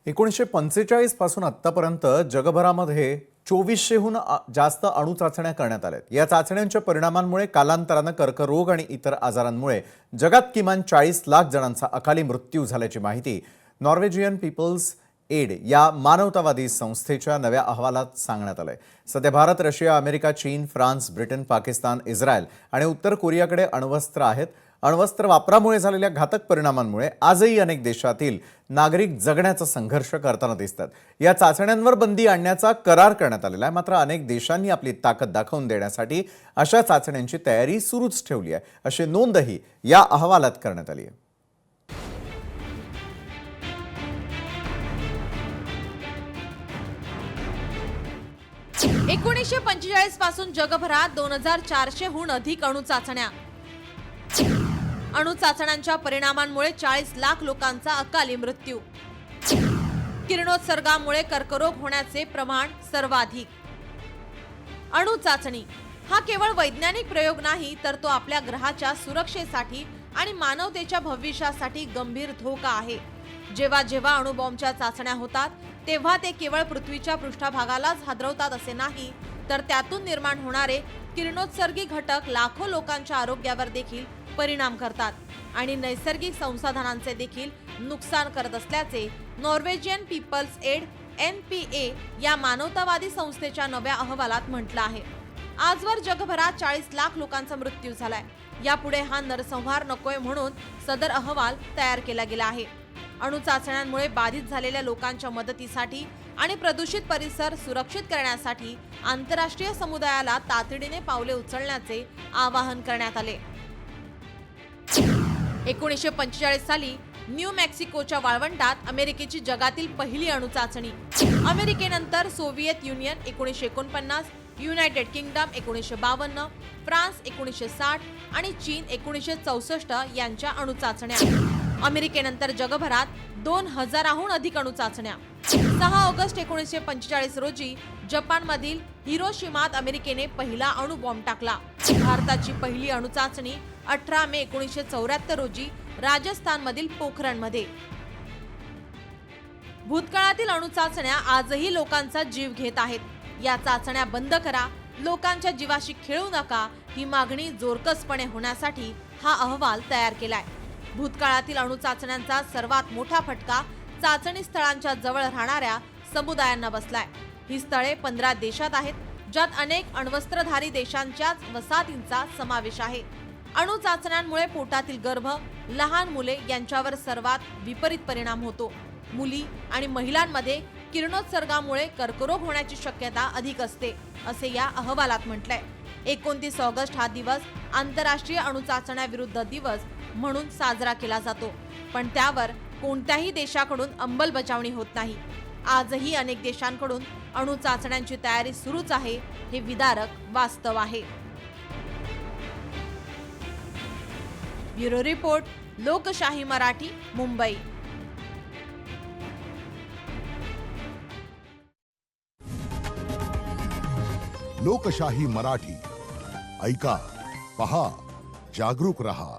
1945 पासून आतापर्यंत जगभरामध्ये 2400हून जास्त अणु चाचण्या करण्यात आल्या। या चाचण्यांच्या परिणामांमुळे कालांतराने कर्करोग आणि इतर आजारांमुळे जगात किमान 40 लाख जणांचा अकाली मृत्यू झाल्याची माहिती नॉर्वेजियन पीपल्स एड या मानवतावादी संस्थेच्या नव्या अहवालात सांगण्यात आले। सध्या भारत, रशिया, अमेरिका, चीन, फ्रान्स, ब्रिटन, पाकिस्तान, इस्रायल आणि उत्तर कोरियाकडे अण्वस्त्र आहेत। अण्वस्त्र वापरामुळे झालेल्या घातक परिणामांमुळे आजही अनेक देशातील नागरिक जगण्याचा संघर्ष करताना दिसतात। या चाचण्यांवर बंदी आणण्याचा करार करण्यात आलेला आहे, मात्र अनेक देशांनी आपली ताकद दाखवून देण्यासाठी अशा चाचण्यांची तयारी सुरूच ठेवली आहे, अशी नोंदही या अहवालात करण्यात आली आहे। 1945 पासून जगभरात 2400हून अधिक अणु चाचण्या। अणु चाचण्यांच्या परिणामांमुळे 40 लाख लोकांचा अकाली मृत्यू। किरणोत्सर्गामुळे कर्करोग होण्याचे प्रमाण सर्वाधिक। अणु चाचणी हा केवळ वैज्ञानिक प्रयोग नाही, तर तो आपल्या ग्रहाच्या सुरक्षेसाठी आणि मानवतेच्या भविष्यासाठी गंभीर धोका आहे। जेव्हा जेव्हा अणुबॉम्बच्या चाचण्या होतात तेव्हा ते केवळ पृथ्वीच्या पृष्ठभागालाच हादरवतात असे नाही, तर त्यातून निर्माण होणारे किरणोत्सर्गी घटक लाखो लोकांच्या आरोग्यावर देखील परिणाम करतात आणि नैसर्गिक संसाधनांचे देखील नुकसान करत असल्याचे नॉर्वेजियन पीपल्स एड NPA या मानवतावादी संस्थेच्या नव्या अहवालात म्हटलं आहे। आजवर जगभरात 40 लाख लोकांचा मृत्यू झालाय। यापुढे हा नरसंहार नकोय म्हणून सदर अहवाल तयार केला गेला आहे। अणु चाचण्यांमुळे बाधित झालेल्या लोकांच्या मदतीसाठी आणि प्रदूषित परिसर सुरक्षित करण्यासाठी आंतरराष्ट्रीय समुदायाला तातडीने पावले उचलण्याचे आवाहन करण्यात आले। 1945 साली न्यू मेक्सिकोच्या वाळवंटात अमेरिकेची जगातील पहिली अणु चाचणी। अमेरिकेनंतर Soviet Union 1949, United Kingdom 1952, France 1960 आणि चीन 1964 यांच्या अणु चाचण्या। अमेरिकेनंतर जगभरात 2000हून अधिक अणु चाचण्या। 6 ऑगस्ट 1945 रोजी जपानमधील हिरोशिमात अमेरिकेने पहिला अणु बॉम्ब टाकला। भारताची पहिली अणु चाचणी 18 मे 1974 रोजी राजस्थानमधील पोखरणमध्ये। भूतकाळातील अणु चाचण्या आजही लोकांचा जीव घेत आहेत। या चाचण्या बंद करा, लोकांच्या जीवाशी खेळू नका, ही मागणी जोरकसपणे होण्यासाठी हा अहवाल तयार केलाय। भूतकाळातील अणु चाचण्यांचा सर्वात मोठा फटका चाचणी स्थळांच्या जवळ राहणाऱ्या समुदायांना बसलाय। ही स्थळे 15 देशात आहेत, ज्यात अनेक अण्वस्त्रधारी देशांच्याच वसाहतींचा समावेश आहे। अणु चाचण्यांमुळे पोटातील गर्भ, लहान मुले यांच्यावर सर्वात विपरीत परिणाम होतो। मुली आणि महिलांमध्ये किरणोत्सर्गामुळे कर्करोग होण्याची शक्यता अधिक असते, असे या अहवालात म्हटलंय। 29 ऑगस्ट हा दिवस आंतरराष्ट्रीय अणु चाचण्या विरुद्ध दिवस म्हणून साजरा केला जातो, पण त्यावर कोणत्याही देशाकडून अंमलबजावणी होत नाही। आजही अनेक देशांकडून अणु चाचण्यांची तयारी सुरूच आहे, हे विदारक वास्तव आहे। ब्युरो रिपोर्ट, लोकशाही मराठी, मुंबई। लोकशाही मराठी ऐका, पहा, जागरूक रहा।